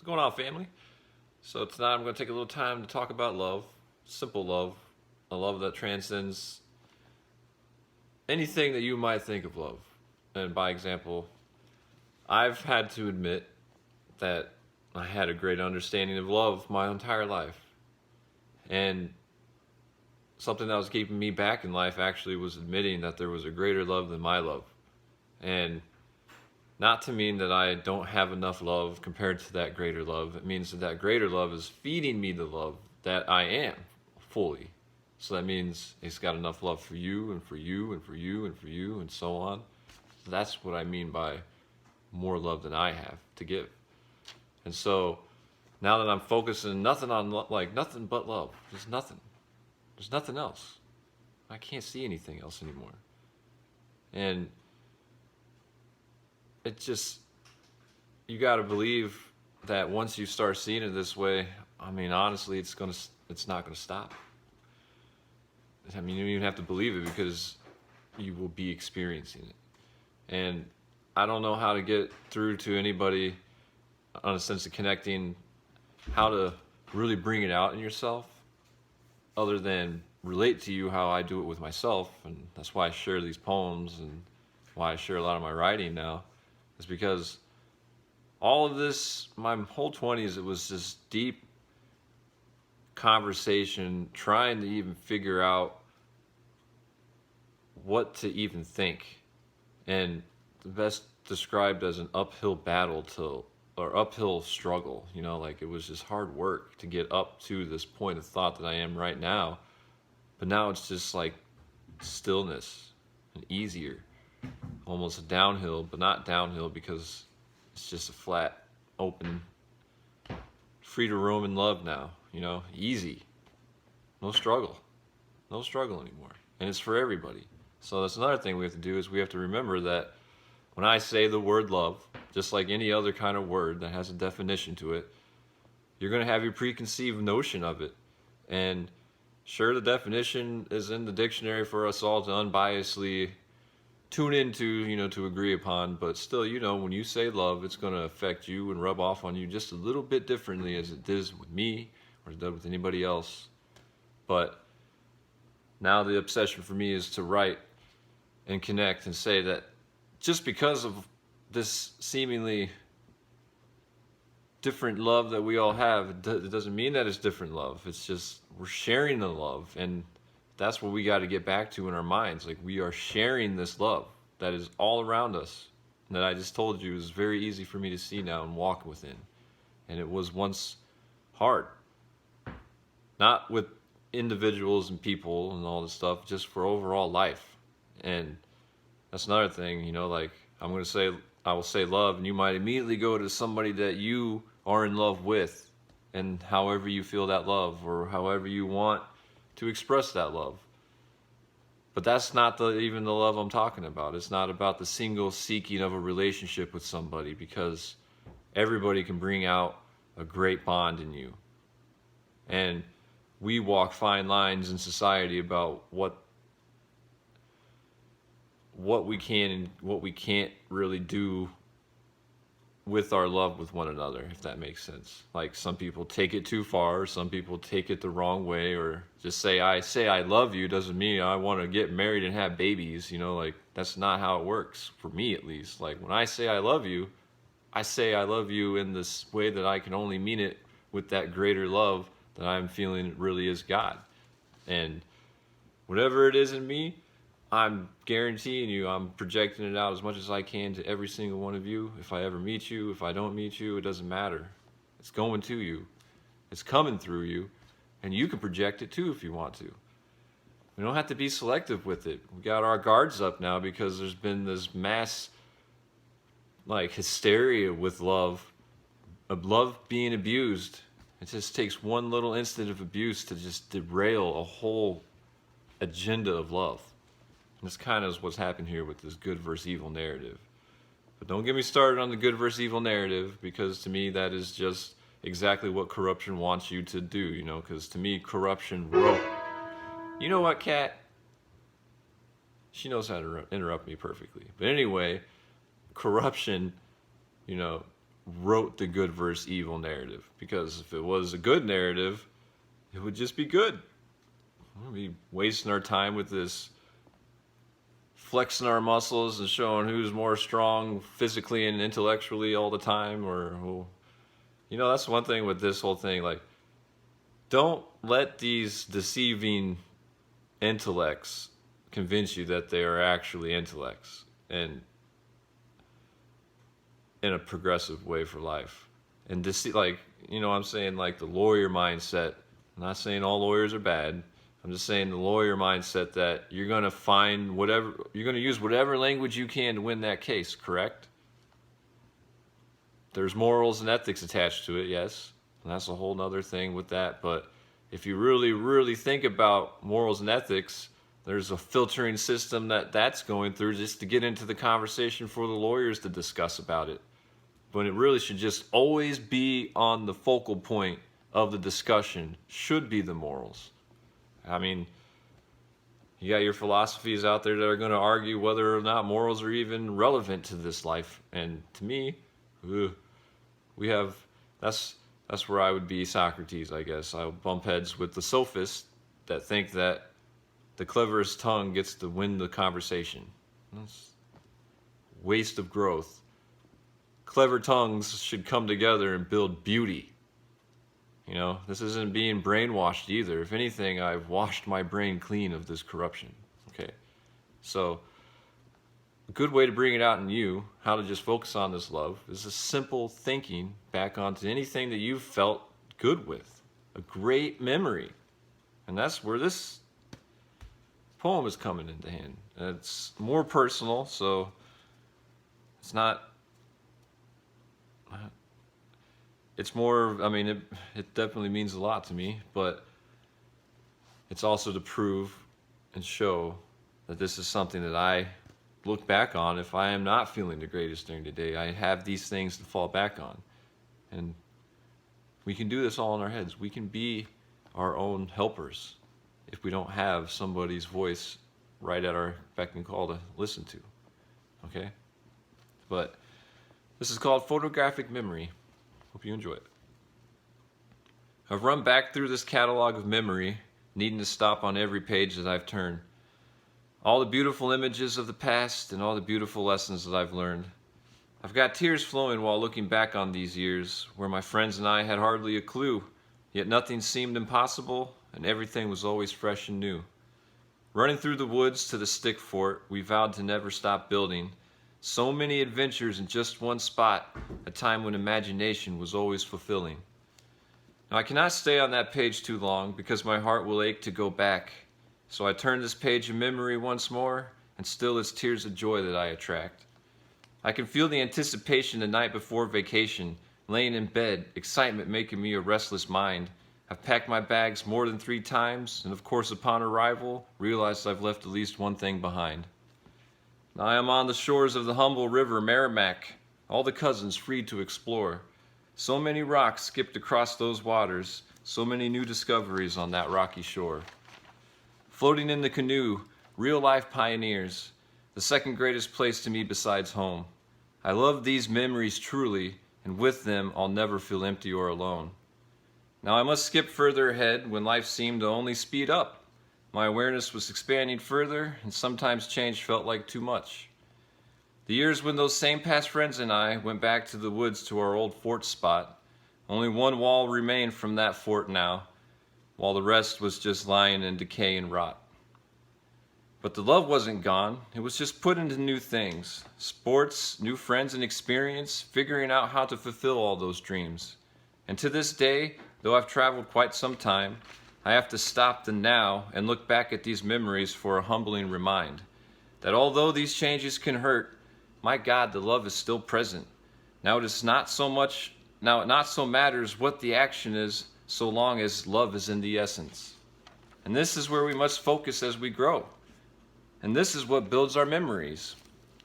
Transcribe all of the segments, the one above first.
What's going on, family? So tonight I'm going to take a little time to talk about love, simple love, a love that transcends anything that you might think of love. And by example, I've had to admit that I had a great understanding of love my entire life. And something that was keeping me back in life actually was admitting that there was a greater love than my love. And not to mean that I don't have enough love compared to that greater love. It means that that greater love is feeding me the love that I am fully. So that means it's got enough love for you and for you and for you and for you and so on. So that's what I mean by more love than I have to give. And so now that I'm focusing nothing on nothing but love, there's nothing. There's nothing else. I can't see anything else anymore. And it just, you got to believe that once you start seeing it this way, I mean, honestly, it's not gonna stop. I mean, you don't even have to believe it because you will be experiencing it. And I don't know how to get through to anybody on a sense of connecting, how to really bring it out in yourself, other than relate to you how I do it with myself. And that's why I share these poems and why I share a lot of my writing now. Is because all of this, my whole 20s, it was just deep conversation, trying to even figure out what to even think. And the best described as an uphill battle or uphill struggle, like it was just hard work to get up to this point of thought that I am right now. But now it's just like stillness and easier. Almost a downhill, but not downhill because it's just a flat, open, free to roam in love now, easy. No struggle anymore. And it's for everybody. So that's another thing we have to do is we have to remember that when I say the word love, just like any other kind of word that has a definition to it, you're going to have your preconceived notion of it. And sure, the definition is in the dictionary for us all to unbiasedly tune into, to agree upon, but still, when you say love, it's going to affect you and rub off on you just a little bit differently as it does with me or as it does with anybody else. But now the obsession for me is to write and connect and say that just because of this seemingly different love that we all have, it doesn't mean that it's different love. It's just we're sharing the love, and that's what we got to get back to in our minds. Like, we are sharing this love that is all around us, that I just told you is very easy for me to see now and walk within. And it was once hard. Not with individuals and people and all this stuff, just for overall life. And that's another thing, like I will say love, and you might immediately go to somebody that you are in love with, and however you feel that love, or however you want to express that love. But that's not even the love I'm talking about. It's not about the single seeking of a relationship with somebody, because everybody can bring out a great bond in you. And we walk fine lines in society about what we can and what we can't really do with our love with one another, if that makes sense. Like, some people take it too far, some people take it the wrong way, or just say I love you doesn't mean I want to get married and have babies, like that's not how it works, for me at least. Like, when I say I love you, I say I love you in this way that I can only mean it with that greater love that I'm feeling really is God. And whatever it is in me, I'm guaranteeing you, I'm projecting it out as much as I can to every single one of you. If I ever meet you, if I don't meet you, it doesn't matter. It's going to you. It's coming through you. And you can project it too if you want to. We don't have to be selective with it. We got our guards up now because there's been this mass hysteria with love, of love being abused. It just takes one little instant of abuse to just derail a whole agenda of love. This kind of is what's happened here with this good versus evil narrative. But don't get me started on the good versus evil narrative, because to me that is just exactly what corruption wants you to do, because to me corruption wrote. You know what, Kat? She knows how to interrupt me perfectly. But anyway, corruption, wrote the good versus evil narrative. Because if it was a good narrative, it would just be good. We'd be wasting our time with this flexing our muscles and showing who's more strong physically and intellectually all the time, or that's one thing with this whole thing. Like, don't let these deceiving intellects convince you that they are actually intellects and in a progressive way for life. And like, I'm saying, like, the lawyer mindset. I'm not saying all lawyers are bad. I'm just saying the lawyer mindset that you're going to use whatever language you can to win that case, correct? There's morals and ethics attached to it, yes. And that's a whole other thing with that. But if you really, really think about morals and ethics, there's a filtering system that's going through just to get into the conversation for the lawyers to discuss about it. But it really should just always be on the focal point of the discussion, should be the morals. I mean, you got your philosophies out there that are going to argue whether or not morals are even relevant to this life. And to me, that's where I would be Socrates, I guess. I'll bump heads with the sophists that think that the cleverest tongue gets to win the conversation. That's waste of growth. Clever tongues should come together and build beauty. This isn't being brainwashed either. If anything, I've washed my brain clean of this corruption. Okay, so a good way to bring it out in you, how to just focus on this love, is a simple thinking back onto anything that you've felt good with. A great memory. And that's where this poem is coming into hand. It's more personal, so it's not... It's more, it definitely means a lot to me, but it's also to prove and show that this is something that I look back on if I am not feeling the greatest during the day. I have these things to fall back on. And we can do this all in our heads. We can be our own helpers if we don't have somebody's voice right at our beck and call to listen to. Okay? But this is called Photographic Memory. Hope you enjoy it. I've run back through this catalog of memory, needing to stop on every page that I've turned. All the beautiful images of the past and all the beautiful lessons that I've learned. I've got tears flowing while looking back on these years, where my friends and I had hardly a clue, yet nothing seemed impossible, and everything was always fresh and new. Running through the woods to the stick fort, we vowed to never stop building. So many adventures in just one spot, a time when imagination was always fulfilling. Now I cannot stay on that page too long because my heart will ache to go back. So I turn this page of memory once more, and still it's tears of joy that I attract. I can feel the anticipation the night before vacation, laying in bed, excitement making me a restless mind. I've packed my bags more than 3 times, and of course upon arrival, realized I've left at least one thing behind. Now I am on the shores of the humble river Merrimack, all the cousins free to explore. So many rocks skipped across those waters, so many new discoveries on that rocky shore. Floating in the canoe, real-life pioneers, the second greatest place to me besides home. I love these memories truly, and with them I'll never feel empty or alone. Now I must skip further ahead when life seemed to only speed up. My awareness was expanding further, and sometimes change felt like too much. The years when those same past friends and I went back to the woods to our old fort spot. Only one wall remained from that fort now, while the rest was just lying in decay and rot. But the love wasn't gone, it was just put into new things. Sports, new friends and experience, figuring out how to fulfill all those dreams. And to this day, though I've traveled quite some time, I have to stop the now and look back at these memories for a humbling reminder that although these changes can hurt, my God, the love is still present. Now it not so matters what the action is, so long as love is in the essence. And this is where we must focus as we grow. And this is what builds our memories.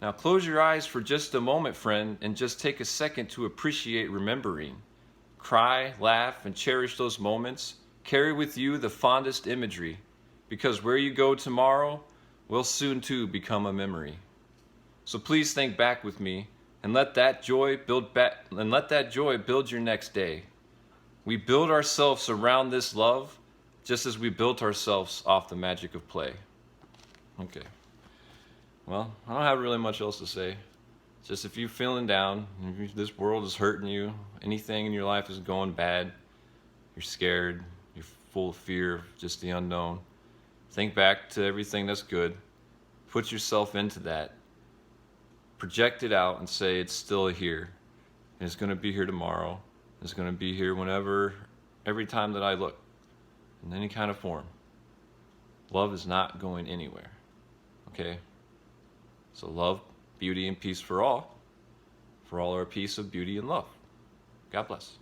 Now close your eyes for just a moment, friend, and just take a second to appreciate remembering. Cry, laugh, and cherish those moments. Carry with you the fondest imagery, because where you go tomorrow will soon too become a memory. So please think back with me and let that joy build your next day. We build ourselves around this love just as we built ourselves off the magic of play. Okay. Well, I don't have really much else to say. Just if you're feeling down, if this world is hurting you, anything in your life is going bad, you're scared, you're full of fear of just the unknown, think back to everything that's good, put yourself into that, project it out and say it's still here, and it's going to be here tomorrow, it's going to be here whenever, every time that I look, in any kind of form. Love is not going anywhere, okay? So love, beauty, and peace for all are a piece of beauty and love. God bless.